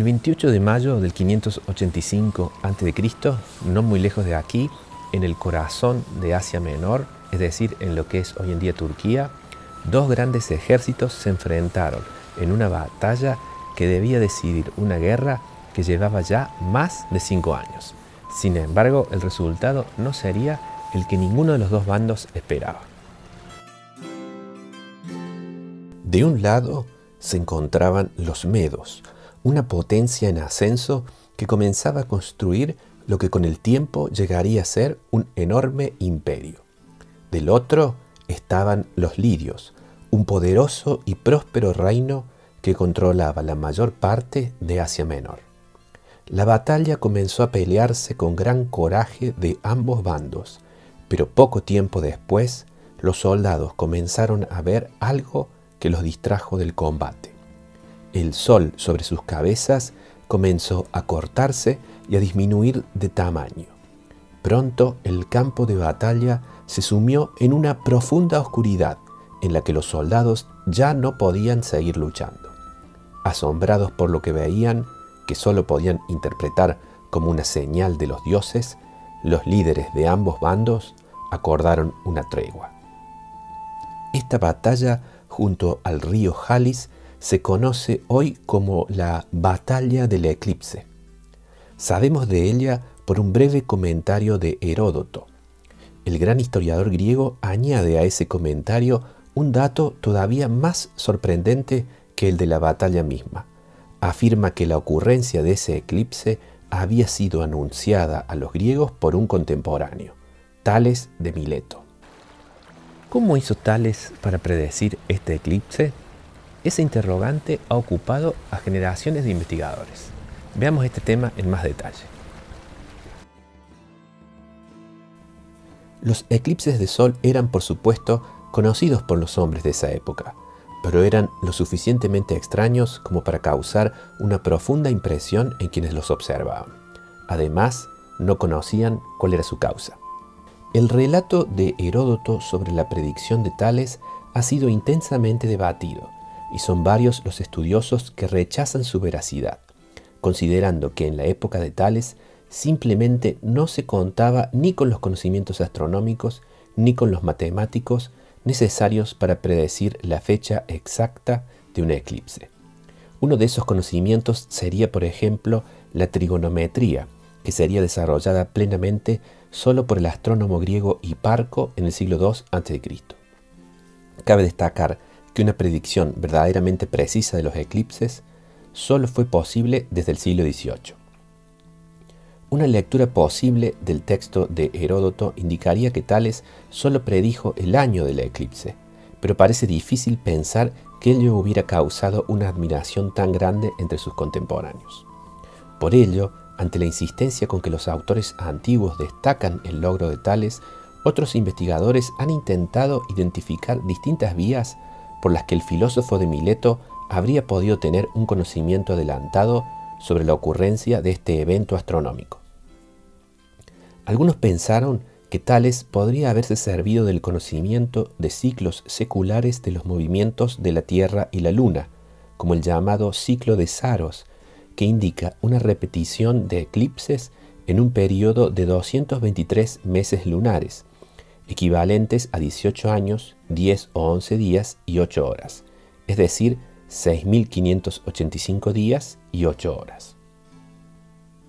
28 de mayo del 585 a.C., no muy lejos de aquí, en el corazón de Asia Menor, es decir, en lo que es hoy en día Turquía, dos grandes ejércitos se enfrentaron en una batalla que debía decidir una guerra que llevaba ya más de 5 años. Sin embargo, el resultado no sería el que ninguno de los dos bandos esperaba. De un lado se encontraban los medos, una potencia en ascenso que comenzaba a construir lo que con el tiempo llegaría a ser un enorme imperio. Del otro estaban los lirios, un poderoso y próspero reino que controlaba la mayor parte de Asia Menor. La batalla comenzó a pelearse con gran coraje de ambos bandos, pero poco tiempo después los soldados comenzaron a ver algo que los distrajo del combate. El sol sobre sus cabezas comenzó a cortarse y a disminuir de tamaño. Pronto el campo de batalla se sumió en una profunda oscuridad en la que los soldados ya no podían seguir luchando. Asombrados por lo que veían, que solo podían interpretar como una señal de los dioses, los líderes de ambos bandos acordaron una tregua. Esta batalla junto al río Jalis se conoce hoy como la Batalla del Eclipse. Sabemos de ella por un breve comentario de Heródoto. El gran historiador griego añade a ese comentario un dato todavía más sorprendente que el de la batalla misma. Afirma que la ocurrencia de ese eclipse había sido anunciada a los griegos por un contemporáneo, Tales de Mileto. ¿Cómo hizo Tales para predecir este eclipse? Ese interrogante ha ocupado a generaciones de investigadores. Veamos este tema en más detalle. Los eclipses de sol eran, por supuesto, conocidos por los hombres de esa época, pero eran lo suficientemente extraños como para causar una profunda impresión en quienes los observaban. Además, no conocían cuál era su causa. El relato de Heródoto sobre la predicción de Tales ha sido intensamente debatido, y son varios los estudiosos que rechazan su veracidad, considerando que en la época de Tales simplemente no se contaba ni con los conocimientos astronómicos ni con los matemáticos necesarios para predecir la fecha exacta de un eclipse. Uno de esos conocimientos sería, por ejemplo, la trigonometría, que sería desarrollada plenamente solo por el astrónomo griego Hiparco en el siglo II a.C. Cabe destacar que una predicción verdaderamente precisa de los eclipses solo fue posible desde el siglo XVIII. Una lectura posible del texto de Heródoto indicaría que Tales solo predijo el año del eclipse, pero parece difícil pensar que ello hubiera causado una admiración tan grande entre sus contemporáneos. Por ello, ante la insistencia con que los autores antiguos destacan el logro de Tales, otros investigadores han intentado identificar distintas vías por las que el filósofo de Mileto habría podido tener un conocimiento adelantado sobre la ocurrencia de este evento astronómico. Algunos pensaron que Tales podría haberse servido del conocimiento de ciclos seculares de los movimientos de la Tierra y la Luna, como el llamado ciclo de Saros, que indica una repetición de eclipses en un periodo de 223 meses lunares, equivalentes a 18 años, 10 o 11 días y 8 horas, es decir, 6.585 días y 8 horas.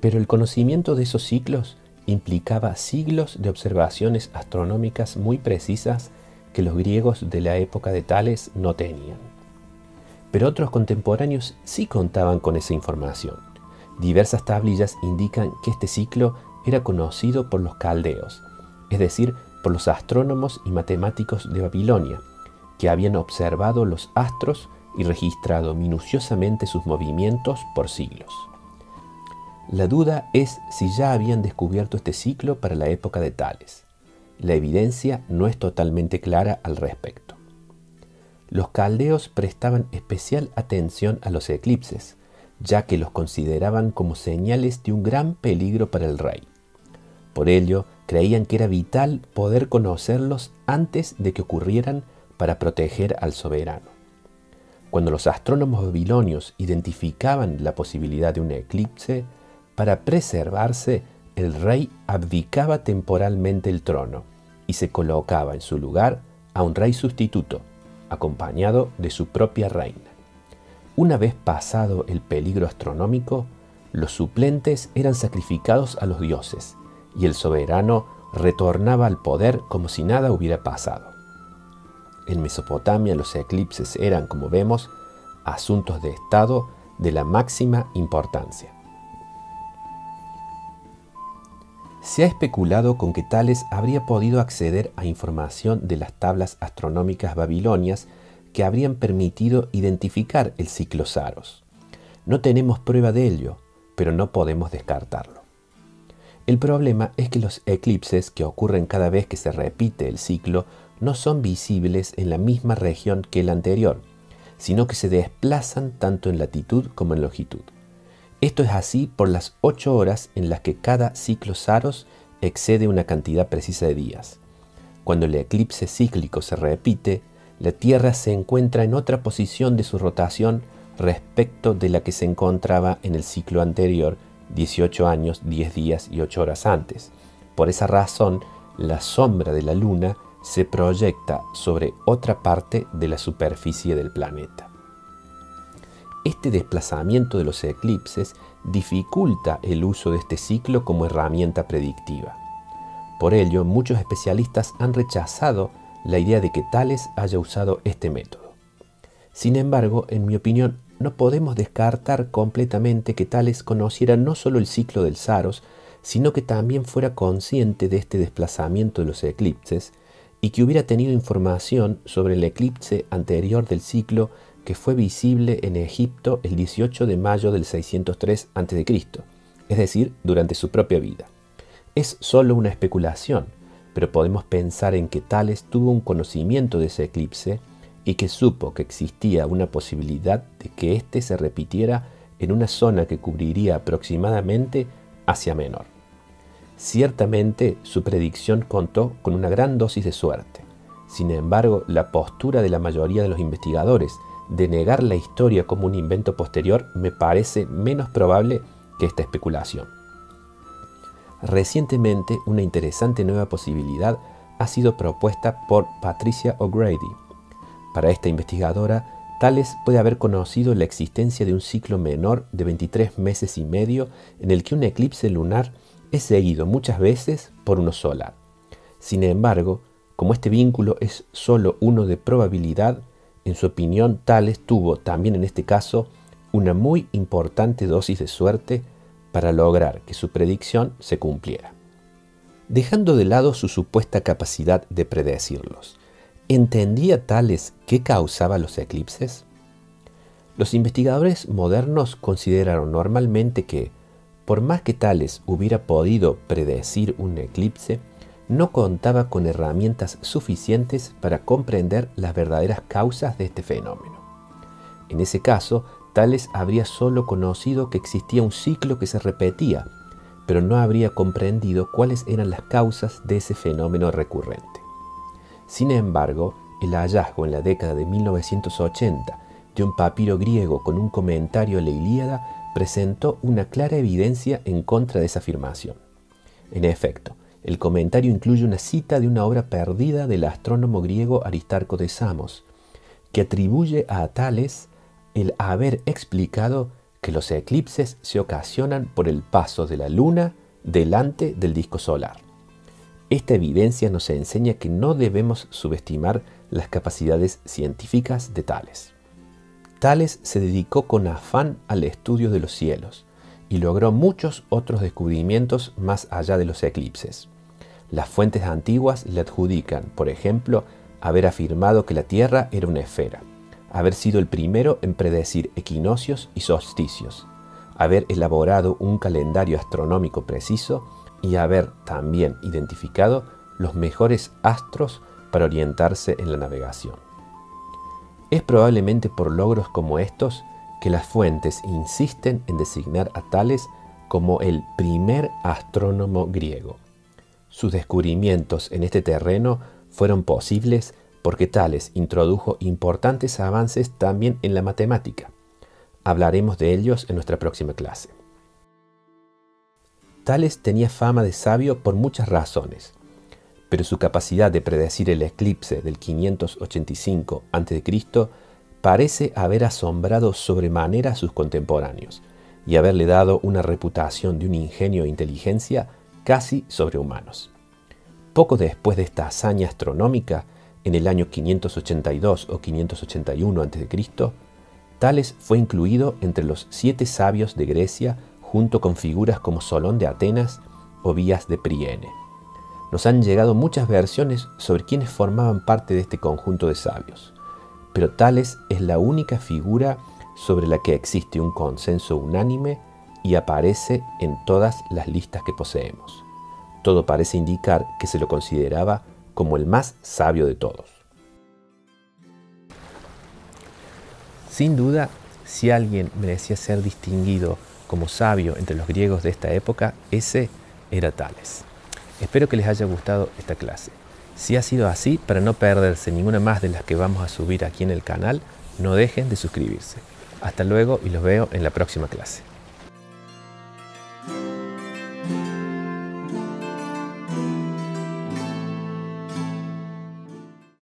Pero el conocimiento de esos ciclos implicaba siglos de observaciones astronómicas muy precisas que los griegos de la época de Tales no tenían. Pero otros contemporáneos sí contaban con esa información. Diversas tablillas indican que este ciclo era conocido por los caldeos, es decir, por los astrónomos y matemáticos de Babilonia, que habían observado los astros y registrado minuciosamente sus movimientos por siglos. La duda es si ya habían descubierto este ciclo para la época de Tales. La evidencia no es totalmente clara al respecto. Los caldeos prestaban especial atención a los eclipses, ya que los consideraban como señales de un gran peligro para el rey. Por ello, creían que era vital poder conocerlos antes de que ocurrieran para proteger al soberano. Cuando los astrónomos babilonios identificaban la posibilidad de un eclipse, para preservarse, el rey abdicaba temporalmente el trono y se colocaba en su lugar a un rey sustituto, acompañado de su propia reina. Una vez pasado el peligro astronómico, los suplentes eran sacrificados a los dioses y el soberano retornaba al poder como si nada hubiera pasado. En Mesopotamia los eclipses eran, como vemos, asuntos de Estado de la máxima importancia. Se ha especulado con que Tales habría podido acceder a información de las tablas astronómicas babilonias que habrían permitido identificar el ciclo Saros. No tenemos prueba de ello, pero no podemos descartarlo. El problema es que los eclipses que ocurren cada vez que se repite el ciclo no son visibles en la misma región que el anterior, sino que se desplazan tanto en latitud como en longitud. Esto es así por las 8 horas en las que cada ciclo Saros excede una cantidad precisa de días. Cuando el eclipse cíclico se repite, la Tierra se encuentra en otra posición de su rotación respecto de la que se encontraba en el ciclo anterior 18 años, 10 días y 8 horas antes. Por esa razón, la sombra de la Luna se proyecta sobre otra parte de la superficie del planeta. Este desplazamiento de los eclipses dificulta el uso de este ciclo como herramienta predictiva. Por ello, muchos especialistas han rechazado la idea de que Tales haya usado este método. Sin embargo, en mi opinión, no podemos descartar completamente que Tales conociera no solo el ciclo del Saros, sino que también fuera consciente de este desplazamiento de los eclipses y que hubiera tenido información sobre el eclipse anterior del ciclo que fue visible en Egipto el 18 de mayo del 603 a.C., es decir, durante su propia vida. Es solo una especulación, pero podemos pensar en que Tales tuvo un conocimiento de ese eclipse y que supo que existía una posibilidad de que éste se repitiera en una zona que cubriría aproximadamente Asia Menor. Ciertamente, su predicción contó con una gran dosis de suerte. Sin embargo, la postura de la mayoría de los investigadores de negar la historia como un invento posterior me parece menos probable que esta especulación. Recientemente, una interesante nueva posibilidad ha sido propuesta por Patricia O'Grady. Para esta investigadora, Tales puede haber conocido la existencia de un ciclo menor de 23 meses y medio en el que un eclipse lunar es seguido muchas veces por uno solar. Sin embargo, como este vínculo es solo uno de probabilidad, en su opinión, Tales tuvo también en este caso una muy importante dosis de suerte para lograr que su predicción se cumpliera. Dejando de lado su supuesta capacidad de predecirlos, ¿entendía Tales qué causaba los eclipses? Los investigadores modernos consideraron normalmente que, por más que Tales hubiera podido predecir un eclipse, no contaba con herramientas suficientes para comprender las verdaderas causas de este fenómeno. En ese caso, Tales habría solo conocido que existía un ciclo que se repetía, pero no habría comprendido cuáles eran las causas de ese fenómeno recurrente. Sin embargo, el hallazgo en la década de 1980 de un papiro griego con un comentario a la Ilíada presentó una clara evidencia en contra de esa afirmación. En efecto, el comentario incluye una cita de una obra perdida del astrónomo griego Aristarco de Samos, que atribuye a Tales el haber explicado que los eclipses se ocasionan por el paso de la Luna delante del disco solar. Esta evidencia nos enseña que no debemos subestimar las capacidades científicas de Tales. Tales se dedicó con afán al estudio de los cielos y logró muchos otros descubrimientos más allá de los eclipses. Las fuentes antiguas le adjudican, por ejemplo, haber afirmado que la Tierra era una esfera, haber sido el primero en predecir equinoccios y solsticios, haber elaborado un calendario astronómico preciso y haber también identificado los mejores astros para orientarse en la navegación. Es probablemente por logros como estos que las fuentes insisten en designar a Tales como el primer astrónomo griego. Sus descubrimientos en este terreno fueron posibles porque Tales introdujo importantes avances también en la matemática. Hablaremos de ellos en nuestra próxima clase. Tales tenía fama de sabio por muchas razones, pero su capacidad de predecir el eclipse del 585 a.C. parece haber asombrado sobremanera a sus contemporáneos y haberle dado una reputación de un ingenio e inteligencia casi sobrehumanos. Poco después de esta hazaña astronómica, en el año 582 o 581 a.C., Tales fue incluido entre los 7 sabios de Grecia junto con figuras como Solón de Atenas o Vías de Priene. Nos han llegado muchas versiones sobre quienes formaban parte de este conjunto de sabios, pero Tales es la única figura sobre la que existe un consenso unánime y aparece en todas las listas que poseemos. Todo parece indicar que se lo consideraba como el más sabio de todos. Sin duda, si alguien merecía ser distinguido como sabio entre los griegos de esta época, ese era Tales. Espero que les haya gustado esta clase. Si ha sido así, para no perderse ninguna más de las que vamos a subir aquí en el canal, no dejen de suscribirse. Hasta luego y los veo en la próxima clase.